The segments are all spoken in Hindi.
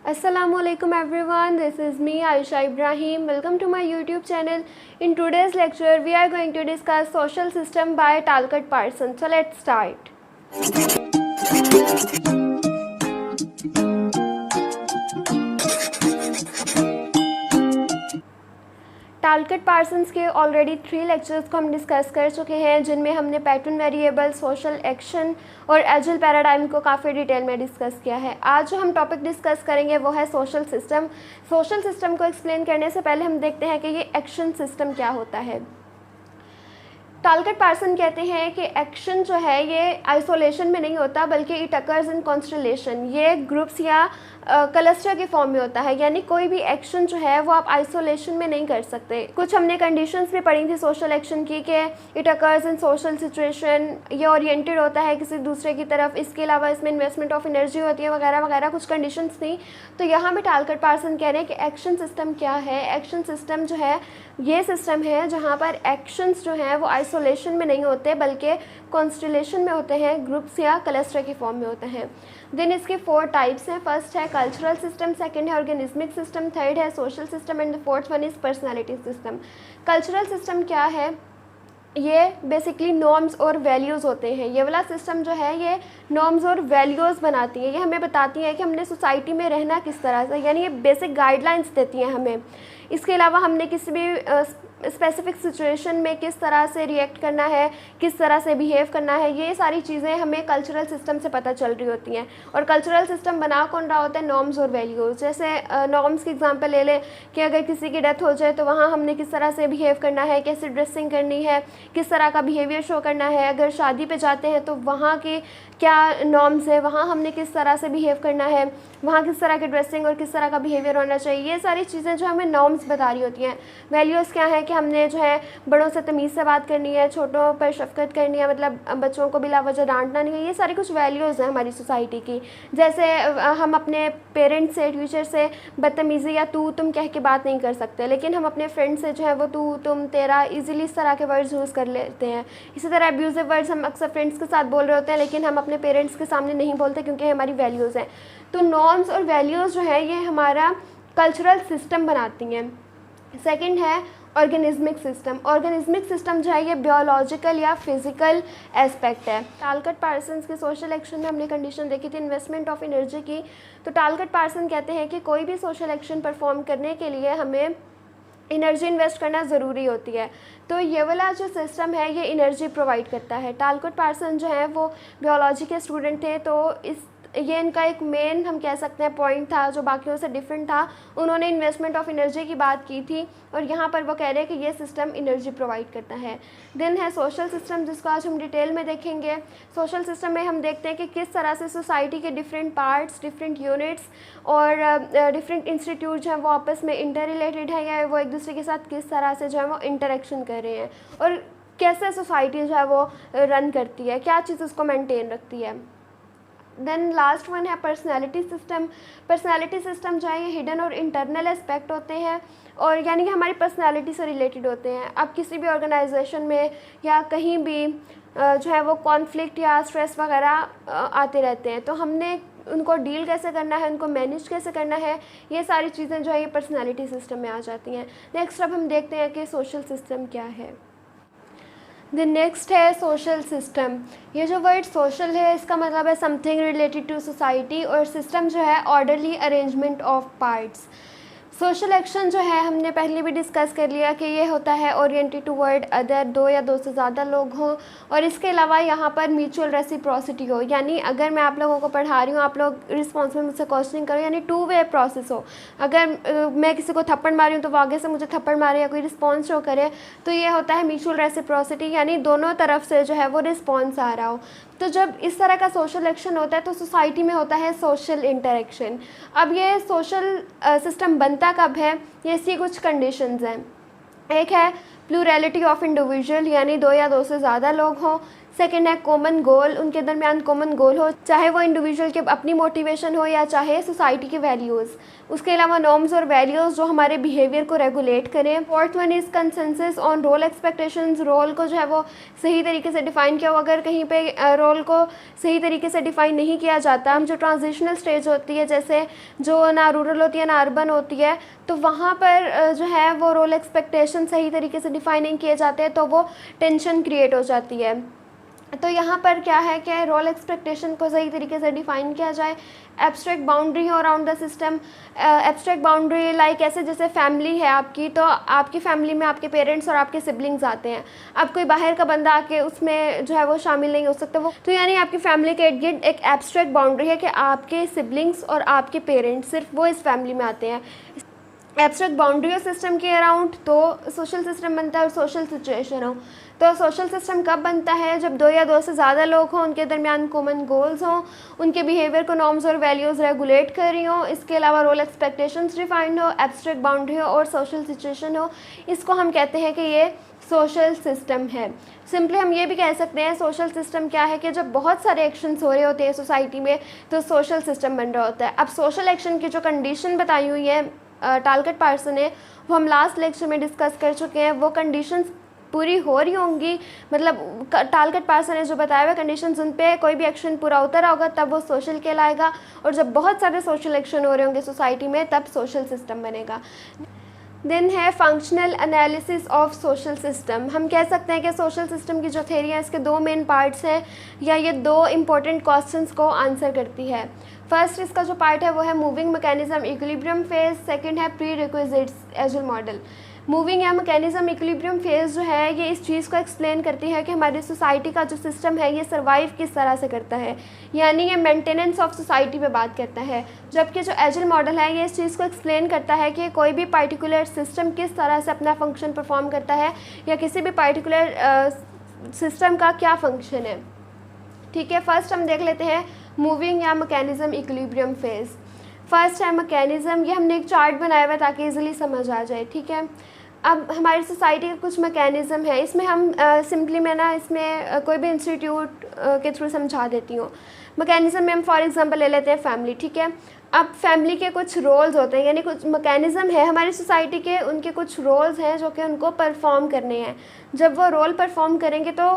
Assalamualaikum everyone, this is me Aisha Ibrahim. Welcome to my YouTube channel. In today's lecture we are going to discuss social system by Talcott Parsons. So let's start. टालकट Parsons के ऑलरेडी 3 लेक्चर्स को हम डिस्कस कर चुके हैं, जिनमें हमने पैटर्न वेरिएबल, सोशल एक्शन और एजिल पैराडाइम को काफ़ी डिटेल में डिस्कस किया है। आज जो हम टॉपिक डिस्कस करेंगे वो है सोशल सिस्टम। सोशल सिस्टम को एक्सप्लेन करने से पहले हम देखते हैं कि ये एक्शन सिस्टम क्या होता है। टालकट पार्सन कहते हैं कि एक्शन जो है ये आइसोलेशन में नहीं होता, बल्कि इट अकर्स इन कॉन्स्टलेशन। ये ग्रुप्स या क्लस्टर के फॉर्म में होता है, यानी कोई भी एक्शन जो है वो आप आइसोलेशन में नहीं कर सकते। कुछ हमने कंडीशंस भी पढ़ी थी सोशल एक्शन की कि it occurs in social situation, ये ओरिएंटेड होता है किसी दूसरे की तरफ, इसके अलावा इसमें इन्वेस्टमेंट ऑफ एनर्जी होती है वगैरह वगैरह कुछ कंडीशंस थी। तो यहाँ भी टालकट पार्सन कह रहे हैं कि एक्शन सिस्टम क्या है। एक्शन सिस्टम जो है ये सिस्टम है जहाँ पर एक्शंस जो हैं वो आइसोलेशन में नहीं होते, बल्कि कॉन्स्टलेशन में होते हैं, ग्रुप्स या क्लस्टर के फॉर्म में होते हैं। देन इसके 4 टाइप्स हैं। फर्स्ट है कल्चरल सिस्टम, सेकंड है ऑर्गेनिज्मिक सिस्टम, थर्ड है social system and the fourth one is personality system. Cultural system क्या है? ये बेसिकली नॉर्म्स और वैल्यूज़ होते हैं। ये वाला सिस्टम जो है ये नॉर्म्स और वैल्यूज़ बनाती है। ये हमें बताती है कि हमने सोसाइटी में रहना किस तरह से, यानी ये बेसिक गाइडलाइंस देती हैं हमें। इसके अलावा हमने किसी भी स्पेसिफिक सिचुएशन में किस तरह से रिएक्ट करना है, किस तरह से बिहेव करना है, ये सारी चीज़ें हमें कल्चरल सिस्टम से पता चल रही होती हैं। और कल्चरल सिस्टम बना कौन रहा होता है? नॉर्म्स और वैल्यूज़। जैसे नॉर्म्स की एग्जांपल ले लें कि अगर किसी की डेथ हो जाए तो वहाँ हमने किस तरह से बिहेव करना है, कैसे ड्रेसिंग करनी है, किस तरह का बिहेवियर शो करना है। अगर शादी पे जाते हैं तो वहाँ की क्या नॉर्म्स है, वहाँ हमने किस तरह से बिहेव करना है, वहाँ किस तरह की ड्रेसिंग और किस तरह का बिहेवियर होना चाहिए। ये सारी चीज़ें जो हमें नॉर्म्स बता रही होती हैं। वैल्यूज़ क्या है कि हमने जो है बड़ों से तमीज़ से बात करनी है, छोटों पर शफकत करनी है, मतलब बच्चों को बिला वजह डांटना नहीं है। ये सारी कुछ वैल्यूज़ हैं हमारी सोसाइटी की। जैसे हम अपने पेरेंट्स से, टीचर से बदतमीज़ी या तू तुम कह के बात नहीं कर सकते, लेकिन हम अपने फ्रेंड से जो है वो तू तुम तेरा ईजिली इस तरह के वर्ड्स यूज़ कर लेते हैं। इसी तरह अब्यूज़िव वर्ड्स हम अक्सर फ्रेंड्स के साथ बोल रहे होते हैं, लेकिन हम अपने पेरेंट्स के सामने नहीं बोलते क्योंकि हमारी वैल्यूज़ हैं। तो नॉर्म्स और वैल्यूज़ जो है ये हमारा कल्चरल सिस्टम बनाती हैं। सेकंड है ऑर्गेनिज्मिक सिस्टम। ऑर्गेनिज्मिक सिस्टम जो है ये बियोलॉजिकल या फिजिकल एस्पेक्ट है। टालकट पार्सन्स के सोशल एक्शन में हमने कंडीशन देखी थी इन्वेस्टमेंट ऑफ एनर्जी की। तो टालकट पार्सन कहते हैं कि कोई भी सोशल एक्शन परफॉर्म करने के लिए हमें एनर्जी इन्वेस्ट करना ज़रूरी होती है। तो ये वाला जो सिस्टम है ये एनर्जी प्रोवाइड करता है। टालकट पार्सन जो है वो बियोलॉजी के स्टूडेंट थे, तो ये इनका एक मेन हम कह सकते हैं पॉइंट था जो बाकियों से डिफरेंट था। उन्होंने इन्वेस्टमेंट ऑफ एनर्जी की बात की थी और यहाँ पर वो कह रहे हैं कि ये सिस्टम एनर्जी प्रोवाइड करता है। देन है सोशल सिस्टम, जिसको आज हम डिटेल में देखेंगे। सोशल सिस्टम में हम देखते हैं कि किस तरह से सोसाइटी के डिफरेंट पार्ट्स, डिफरेंट यूनिट्स और डिफरेंट इंस्टीट्यूट जो हैं वो आपस में इंटर रिलेटेड है, या वो एक दूसरे के साथ किस तरह से जो है वो इंटरेक्शन कर रहे हैं, और कैसे सोसाइटी जो है वो रन करती है, क्या चीज़ उसको मेनटेन रखती है। देन लास्ट वन है पर्सनैलिटी सिस्टम। पर्सनैलिटी सिस्टम जो है ये हिडन और इंटरनल एस्पेक्ट होते हैं, और यानी कि हमारी पर्सनैलिटी से रिलेटेड होते हैं। अब किसी भी ऑर्गेनाइजेशन में या कहीं भी जो है वो कॉन्फ्लिक्ट या स्ट्रेस वगैरह आते रहते हैं, तो हमने उनको डील कैसे करना है, उनको मैनेज कैसे करना है, ये सारी चीज़ें जो है ये पर्सनैलिटी सिस्टम में आ जाती हैं। नेक्स्ट अब हम देखते हैं कि सोशल सिस्टम क्या है। द नेक्स्ट है सोशल सिस्टम। ये जो वर्ड सोशल है इसका मतलब है समथिंग रिलेटेड टू सोसाइटी, और सिस्टम जो है orderly arrangement of parts. Social action जो है हमने पहले भी डिस्कस कर लिया कि ये होता है ओरिएंटेड टूवर्ड अदर, 2 या 2 से ज़्यादा लोग हों, और इसके अलावा यहाँ पर म्यूचुअल रेसिप्रोसिटी हो, यानी अगर मैं आप लोगों को पढ़ा रही हूँ, आप लोग रिस्पॉन्स में मुझसे क्वेश्चनिंग करो, यानी 2 वे प्रोसेस हो। अगर मैं किसी को थप्पड़ मारी हूँ तो वो आगे से मुझे थप्पड़ मारे या कोई रिस्पॉन्स शो करे, तो ये होता है म्यूचुअल रेसिप्रोसिटी, यानी दोनों तरफ से जो है वो रिस्पॉन्स आ रहा हो। तो जब इस तरह का सोशल एक्शन होता है तो सोसाइटी में होता है सोशल इंटरेक्शन। अब ये सोशल सिस्टम बनता कब है? ये इसकी कुछ कंडीशंस हैं। एक है प्लूरैलिटी ऑफ इंडिविजुअल, यानी 2 या 2 से ज़्यादा लोग हों। सेकंड है कॉमन गोल, उनके दरमियान कॉमन गोल हो, चाहे वो इंडिविजुअल की अपनी मोटिवेशन हो या चाहे सोसाइटी के वैल्यूज़। उसके अलावा नॉर्म्स और वैल्यूज़ जो हमारे बिहेवियर को रेगुलेट करें। Fourth one is consensus on role expectations, role को जो है वो सही तरीके से डिफ़ाइन किया हो। अगर कहीं पे रोल को सही तरीके से डिफ़ाइन नहीं किया जाता, जो ट्रांजिशनल स्टेज होती है, जैसे जो ना रूरल होती है ना अर्बन होती है, तो वहाँ पर जो है वो रोल एक्सपेक्टेशन सही तरीके से डिफ़ाइन नहीं किए जाते, तो वो टेंशन क्रिएट हो जाती है। तो यहाँ पर क्या है कि रोल एक्सपेक्टेशन को सही तरीके से डिफ़ाइन किया जाए। एब्स्ट्रैक्ट बाउंड्री हो around the system. Abstract boundary like ऐसे जैसे फैमिली है आपकी, तो आपकी फैमिली में आपके पेरेंट्स और आपके सिबलिंग्स आते हैं। अब कोई बाहर का बंदा आके उसमें जो है वो शामिल नहीं हो सकता वो, तो यानी आपकी फैमिली के इर्द गिर्द एक एब्स्ट्रैक्ट बाउंड्री है कि आपके सिबलिंग्स और आपके पेरेंट्स सिर्फ वो इस फैमिली में आते हैं। एब्स्ट्रैक्ट बाउंड्री और सिस्टम के अराउंड तो सोशल सिस्टम बनता है और सोशल सिचुएशन हो। तो सोशल सिस्टम कब बनता है? जब दो या दो से ज़्यादा लोग हों, उनके दरमियान कॉमन गोल्स हों, उनके बिहेवियर को नॉर्म्स और वैल्यूज़ रेगुलेट कर रही हों, इसके अलावा रोल एक्सपेक्टेशंस डिफाइंड हो, एब्स्ट्रैक्ट बाउंड्री हो और सोशल सिचुएशन हो। इसको हम कहते हैं कि ये सोशल सिस्टम है। सिंपली हम ये भी कह सकते हैं सोशल सिस्टम क्या है कि जब बहुत सारे एक्शंस हो रहे होते हैं सोसाइटी में तो सोशल सिस्टम बन रहा होता है। अब सोशल एक्शन की जो कंडीशन बताई हुई है टालकट पार्सन ने, वो हम लास्ट लेक्चर में डिस्कस कर चुके हैं। वो कंडीशंस पूरी हो रही होंगी, मतलब टालकट पार्सन ने जो बताया हुआ कंडीशंस, उन पे कोई भी एक्शन पूरा उतर होगा तब वो सोशल कहलाएगा, और जब बहुत सारे सोशल एक्शन हो रहे होंगे सोसाइटी में तब सोशल सिस्टम बनेगा। देन है functional analysis of social system. हम कह सकते हैं कि सोशल सिस्टम की जो थ्योरी है इसके दो मेन पार्ट्स हैं, या ये दो इंपॉर्टेंट क्वेश्चंस को आंसर करती है। फर्स्ट इसका जो पार्ट है वो है moving mechanism equilibrium phase, second है प्री रिक्विजिट्स एजल मॉडल। मूविंग या मैकेनिज्म इक्विलिब्रियम फेज जो है ये इस चीज़ को एक्सप्लेन करती है कि हमारी सोसाइटी का जो सिस्टम है ये सर्वाइव किस तरह से करता है, यानी ये मेंटेनेंस ऑफ सोसाइटी पे बात करता है। जबकि जो एजल मॉडल है ये इस चीज़ को एक्सप्लेन करता है कि कोई भी पार्टिकुलर सिस्टम किस तरह से अपना फंक्शन परफॉर्म करता है, या किसी भी पार्टिकुलर सिस्टम का क्या फंक्शन है। ठीक है, फर्स्ट हम देख लेते हैं मूविंग या मैकेनिज्म इक्विलिब्रियम फेज। फर्स्ट है मैकेनिज्म, ये हमने एक चार्ट बनाया हुआ है ताकि इजीली समझ आ जाए। ठीक है, अब हमारी सोसाइटी का कुछ मैकेनिज़्म है, इसमें हम सिंपली मैं ना इसमें कोई भी इंस्टीट्यूट के थ्रू समझा देती हूँ। मैकेनिज़्म में हम फॉर एग्जांपल ले लेते हैं फैमिली। ठीक है, अब फैमिली के कुछ रोल्स होते हैं, यानी कुछ मैकेनिज़्म है हमारी सोसाइटी के, उनके कुछ रोल्स हैं जो कि उनको परफॉर्म करने हैं। जब वो रोल परफॉर्म करेंगे तो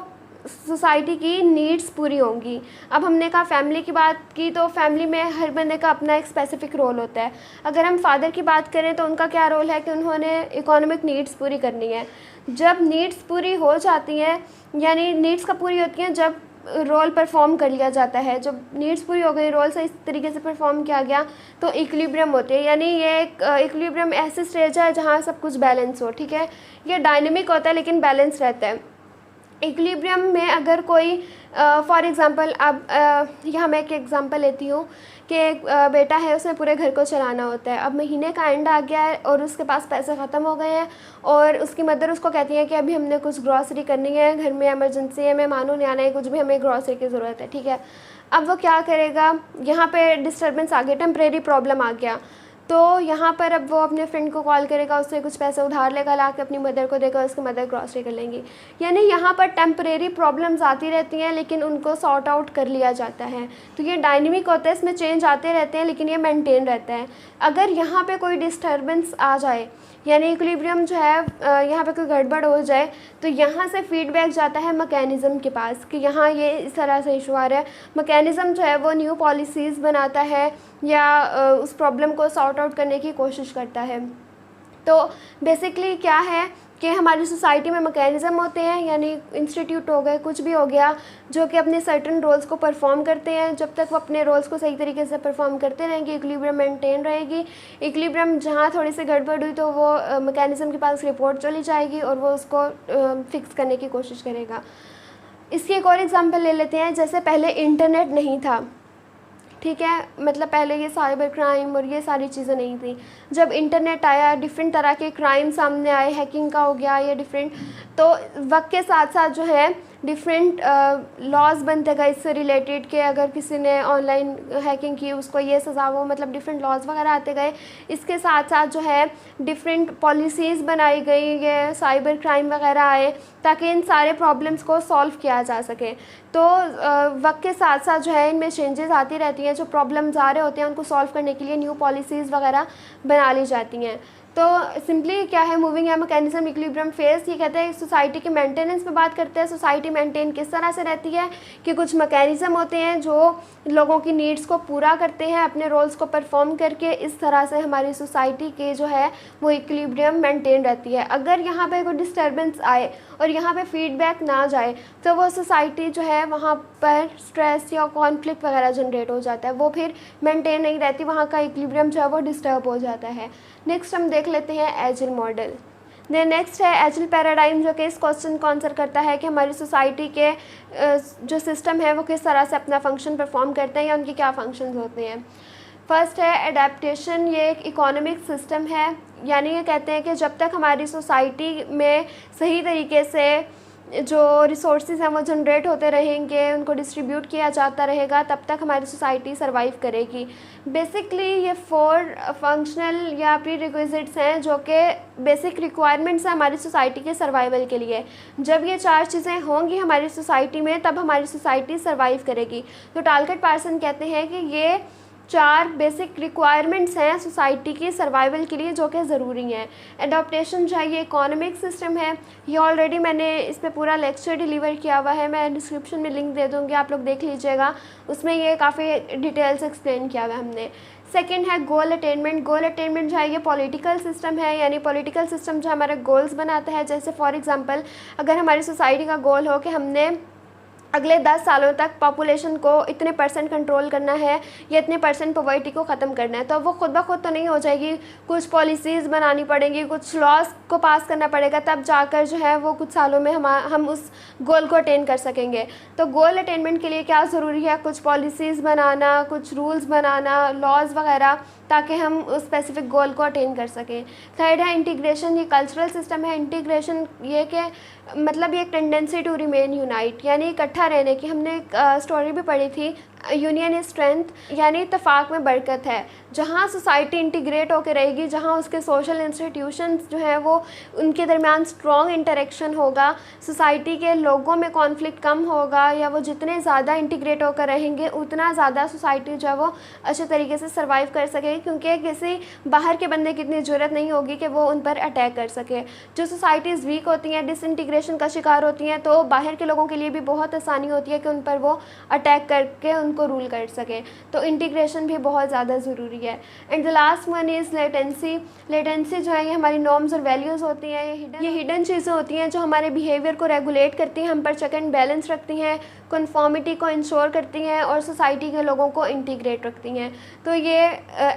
सोसाइटी की नीड्स पूरी होंगी। अब हमने कहा फैमिली की बात की, तो फैमिली में हर बंदे का अपना एक स्पेसिफिक रोल होता है। अगर हम फादर की बात करें तो उनका क्या रोल है कि उन्होंने इकोनॉमिक नीड्स पूरी करनी है। जब नीड्स पूरी हो जाती हैं, यानी नीड्स कब पूरी होती हैं? जब रोल परफॉर्म कर लिया जाता है। जब नीड्स पूरी हो गई, रोल से इस तरीके से परफॉर्म किया गया तो इक्विलिब्रियम होते हैं, यानी ये एक इक्विलिब्रियम ऐसे स्टेज है जहाँ सब कुछ बैलेंस हो। ठीक है, ये डायनेमिक होता है लेकिन बैलेंस रहता है। इक्विलिब्रियम में अगर कोई फॉर एग्ज़ाम्पल, अब यहाँ मैं एक एग्ज़ाम्पल लेती हूँ कि एक बेटा है, उसने पूरे घर को चलाना होता है। अब महीने का एंड आ गया है और उसके पास पैसे ख़त्म हो गए हैं, और उसकी मदर उसको कहती है कि अभी हमने कुछ ग्रॉसरी करनी है, घर में इमरजेंसी है, मेहमानों ने आना है, कुछ भी हमें ग्रॉसरी की ज़रूरत है। ठीक है, अब वो क्या करेगा? यहाँ पे डिस्टर्बेंस आ गया, टेम्परेरी प्रॉब्लम आ गया, तो यहाँ पर अब वो अपने फ्रेंड को कॉल करेगा, उससे कुछ पैसे उधार लेगा, ला के अपनी मदर को देगा, उसकी मदर ग्रॉसरी कर लेंगी। यानी यहाँ पर टेम्परेरी प्रॉब्लम्स आती रहती हैं लेकिन उनको सॉर्ट आउट कर लिया जाता है। तो ये डायनेमिक होता है, इसमें चेंज आते रहते हैं लेकिन ये मेंटेन रहता है। अगर यहाँ पे कोई डिस्टर्बेंस आ जाए, यानी इक्विलिब्रियम जो है यहाँ पे कोई गड़बड़ हो जाए, तो यहाँ से फीडबैक जाता है मैकेनिज़्म के पास कि यहाँ ये इस तरह से इशू आ रहा है। मैकेनिज़्म जो है वो न्यू पॉलिसीज़ बनाता है या उस प्रॉब्लम को सॉर्ट आउट करने की कोशिश करता है। तो बेसिकली क्या है कि हमारी सोसाइटी में मैकेनिज़्म होते हैं, यानी इंस्टीट्यूट हो गए, कुछ भी हो गया, जो कि अपने सर्टन रोल्स को परफॉर्म करते हैं। जब तक वो अपने रोल्स को सही तरीके से परफॉर्म करते रहेंगे, इक्विलिब्रियम मेंटेन रहेगी। इक्विलिब्रियम जहाँ थोड़ी सी गड़बड़ हुई तो वो मैकेनिज़्म के पास रिपोर्ट चली जाएगी और वो उसको फिक्स करने की कोशिश करेगा। इसकी एक और एग्जांपल ले लेते हैं, जैसे पहले इंटरनेट नहीं था। ठीक है, मतलब पहले ये साइबर क्राइम और ये सारी चीज़ें नहीं थी। जब इंटरनेट आया, डिफरेंट तरह के क्राइम सामने आए, हैकिंग का हो गया या डिफरेंट, तो वक्त के साथ साथ जो है डिफरेंट लॉज बनते गए इससे रिलेटेड के अगर किसी ने ऑनलाइन हैकिंग की उसको ये सज़ा हो, मतलब डिफरेंट लॉज वगैरह आते गए। इसके साथ साथ जो है डिफरेंट पॉलिसीज़ बनाई गई, ये साइबर क्राइम वगैरह आए ताकि इन सारे प्रॉब्लम्स को सॉल्व किया जा सके। तो वक्त के साथ साथ जो है इनमें चेंजेस आती रहती हैं, जो प्रॉब्लम्स आ रहे होते हैं उनको सॉल्व करने के लिए न्यू पॉलिसीज़ वगैरह बना ली जाती हैं। तो सिंपली क्या है मूविंग या मैकेनिज्म इक्विलिब्रियम फेज, ये कहते हैं सोसाइटी के मेंटेनेंस पे बात करते हैं। सोसाइटी मेंटेन किस तरह से रहती है कि कुछ मैकेनिज्म होते हैं जो लोगों की नीड्स को पूरा करते हैं अपने रोल्स को परफॉर्म करके। इस तरह से हमारी सोसाइटी के जो है वो इक्विलिब्रियम मेंटेन रहती है। अगर यहाँ पे कोई डिस्टर्बेंस आए और यहाँ पे फीडबैक ना जाए तो वो सोसाइटी जो है वहाँ पर स्ट्रेस या कॉन्फ्लिक्ट वगैरह जनरेट हो जाता है, वो फिर मेंटेन नहीं रहती, वहाँ का इक्विलिब्रियम जो है वो डिस्टर्ब हो जाता है। नेक्स्ट हम देख लेते हैं एजिल मॉडल। देन नेक्स्ट है एजिल पैराडाइम, जो कि इस क्वेश्चन को आंसर करता है कि हमारी सोसाइटी के जो सिस्टम है वो किस तरह से अपना फंक्शन परफॉर्म करते हैं या उनके क्या फंक्शंस होते हैं। फर्स्ट है एडेप्टेशन, ये एक इकोनॉमिक सिस्टम है, यानी ये कहते हैं कि जब तक हमारी सोसाइटी में सही तरीके से जो रिसोर्सेज हैं वो जनरेट होते रहेंगे, उनको डिस्ट्रीब्यूट किया जाता रहेगा, तब तक हमारी सोसाइटी सर्वाइव करेगी। बेसिकली ये 4 फंक्शनल या प्री रिक्विजिट्स हैं जो कि बेसिक रिक्वायरमेंट्स हैं हमारी सोसाइटी के सर्वाइवल के लिए। जब ये 4 चीज़ें होंगी हमारी सोसाइटी में तब हमारी सोसाइटी सर्वाइव करेगी। तो टालकट पार्सन कहते हैं कि ये 4 बेसिक रिक्वायरमेंट्स हैं सोसाइटी की सर्वाइवल के लिए जो कि ज़रूरी हैं। एडॉप्टेशन जो है ये इकोनॉमिक सिस्टम है, ये ऑलरेडी मैंने इस पर पूरा लेक्चर डिलीवर किया हुआ है, मैं डिस्क्रिप्शन में लिंक दे दूँगी, आप लोग देख लीजिएगा, उसमें ये काफ़ी डिटेल से एक्सप्लेन किया हुआ है हमने। सेकेंड है गोल अटेनमेंट। गोल अटेनमेंट जो है ये पॉलिटिकल सिस्टम है, यानी पॉलिटिकल सिस्टम जो हमारे गोल्स बनाता है। जैसे फॉर एग्जांपल अगर हमारी सोसाइटी का गोल हो कि हमने अगले 10 सालों तक पॉपुलेशन को इतने % कंट्रोल करना है या इतने % पॉवर्टी को ख़त्म करना है, तो वो खुद ब खुद तो नहीं हो जाएगी, कुछ पॉलिसीज़ बनानी पड़ेंगी, कुछ लॉज को पास करना पड़ेगा, तब जाकर जो है वो कुछ सालों में हम उस गोल को अटेन कर सकेंगे। तो गोल अटेनमेंट के लिए क्या ज़रूरी है, कुछ पॉलिसीज़ बनाना, कुछ रूल्स बनाना, लॉज वगैरह, ताकि हम उस स्पेसिफिक गोल को अटेन कर सकें। थर्ड है इंटीग्रेशन, ये कल्चरल सिस्टम है। इंटीग्रेशन ये कि मतलब ये एक टेंडेंसी टू रिमेन यूनाइट, यानी इकट्ठा रहने की। हमने एक स्टोरी भी पढ़ी थी, यूनियन इज स्ट्रेंथ, यानी इत्तेफाक में बरकत है। जहाँ सोसाइटी इंटीग्रेट होकर रहेगी, जहाँ उसके सोशल इंस्टीट्यूशंस जो हैं वो उनके दरमियान स्ट्रॉन्ग इंटरेक्शन होगा, सोसाइटी के लोगों में कॉन्फ्लिक्ट कम होगा, या वो जितने ज़्यादा इंटीग्रेट होकर रहेंगे उतना ज़्यादा सोसाइटी जो है वो अच्छे तरीके से सर्वाइव कर सकेगी, क्योंकि किसी बाहर के बंदे की इतनी ज़रूरत नहीं होगी कि वो उन पर अटैक कर सके। जो सोसाइटीज़ वीक होती हैं, डिसइंटीग्रेशन का शिकार होती हैं, तो बाहर के लोगों के लिए भी बहुत आसानी होती है कि उन पर वो अटैक करके को रूल कर सकें। तो इंटीग्रेशन भी बहुत ज़्यादा ज़रूरी है। And the last one is latency. Latency जो है ये हमारी नॉर्म्स और वैल्यूज़ होती हैं, ये हिडन चीज़ें होती हैं जो हमारे बिहेवियर को रेगुलेट करती हैं, हम पर चेक एंड बैलेंस रखती हैं, कन्फॉर्मिटी को इंश्योर करती हैं और सोसाइटी के लोगों को इंटीग्रेट रखती हैं। तो ये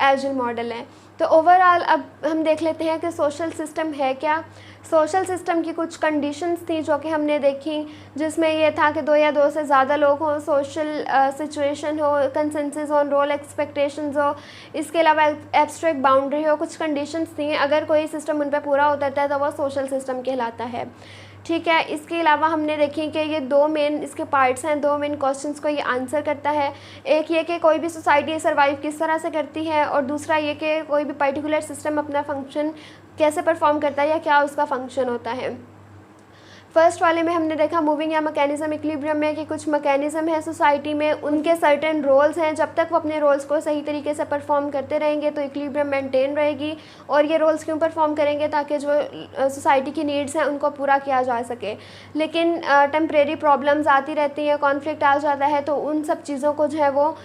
एजिल मॉडल है। तो ओवरऑल अब हम देख लेते हैं कि सोशल सिस्टम है क्या। सोशल सिस्टम की कुछ कंडीशंस थी जो कि हमने देखी, जिसमें ये था कि 2 या 2 से ज़्यादा लोग हों, सोशल सिचुएशन हो, कंसेंसस ऑन रोल एक्सपेक्टेशंस हो, इसके अलावा एब्स्ट्रैक्ट बाउंड्री हो। कुछ कंडीशंस थी, अगर कोई सिस्टम उन पर पूरा उतरता है तो वह सोशल सिस्टम कहलाता है। ठीक है, इसके अलावा हमने देखी कि ये 2 मेन इसके पार्ट्स हैं, 2 मेन क्वेश्चंस को ये आंसर करता है। एक ये कि कोई भी सोसाइटी सर्वाइव किस तरह से करती है, और दूसरा ये कि कोई भी पर्टिकुलर सिस्टम अपना फंक्शन कैसे परफॉर्म करता है या क्या उसका फंक्शन होता है। फर्स्ट वाले में हमने देखा मूविंग या मैकेनिज्म इक्विलिब्रियम में कि कुछ मैकेनिज्म है सोसाइटी में, उनके सर्टेन रोल्स हैं, जब तक वो अपने रोल्स को सही तरीके से परफॉर्म करते रहेंगे तो इक्विलिब्रियम मेंटेन रहेगी। और ये रोल्स क्यों परफॉर्म करेंगे, ताकि जो सोसाइटी की नीड्स हैं उनको पूरा किया जा सके। लेकिन टेम्परेरी प्रॉब्लम्स आती रहती हैं, कॉन्फ्लिक्ट आ जाता है, तो उन सब चीज़ों को जो है वो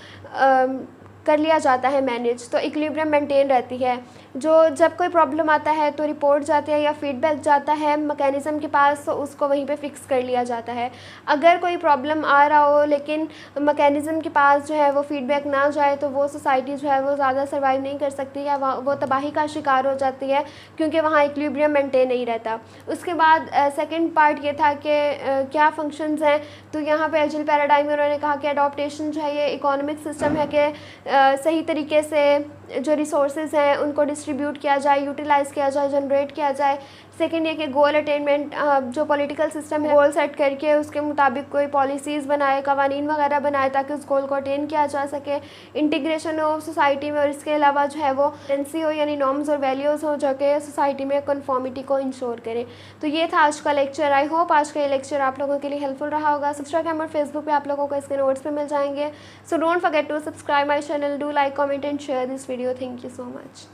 कर लिया जाता है मैनेज, तो इक्विलिब्रियम मेंटेन रहती है। जो जब कोई प्रॉब्लम आता है तो रिपोर्ट जाती है या फीडबैक जाता है मैकेनिज़्म के पास, तो उसको वहीं पे फिक्स कर लिया जाता है। अगर कोई प्रॉब्लम आ रहा हो लेकिन मैकेनिज़्म के पास जो है वो फीडबैक ना जाए, तो वो सोसाइटी जो है वो ज़्यादा सर्वाइव नहीं कर सकती या वो तबाही का शिकार हो जाती है, क्योंकि वहाँ इक्विलिब्रियम मेंटेन नहीं रहता। उसके बाद सेकेंड पार्ट ये था कि क्या फंक्शंस हैं। तो यहाँ पे एजिल पैराडाइम में उन्होंने कहा कि अडॉप्टेशन जो है ये इकोनॉमिक सिस्टम है कि सही तरीके से जो रिसोर्सेज हैं उनको डिस्ट्रीब्यूट किया जाए, यूटिलाइज़ किया जाए, जनरेट किया जाए। सेकेंड ये कि गोल अटेनमेंट, जो पॉलिटिकल सिस्टम है गोल सेट करके उसके मुताबिक कोई पॉलिसीज़ बनाए, कवानीन वगैरह बनाए ताकि उस गोल को अटेन किया जा सके। इंटीग्रेशन हो सोसाइटी में, और इसके अलावा जो है वो टेंसी हो यानी नॉर्म्स और वैल्यूज़ हो जो कि सोसाइटी में कन्फॉर्मिटी को इंश्योर करें। तो ये था आज का लेक्चर। आई होप आज का ये लेक्चर आप लोगों के लिए हेल्पफुल रहा होगा। इंस्टाग्राम और फेसबुक पे आप लोगों को इसके नोट्स पे मिल जाएंगे। So don't forget to subscribe my channel, do like, comment and share this video. Thank you so much.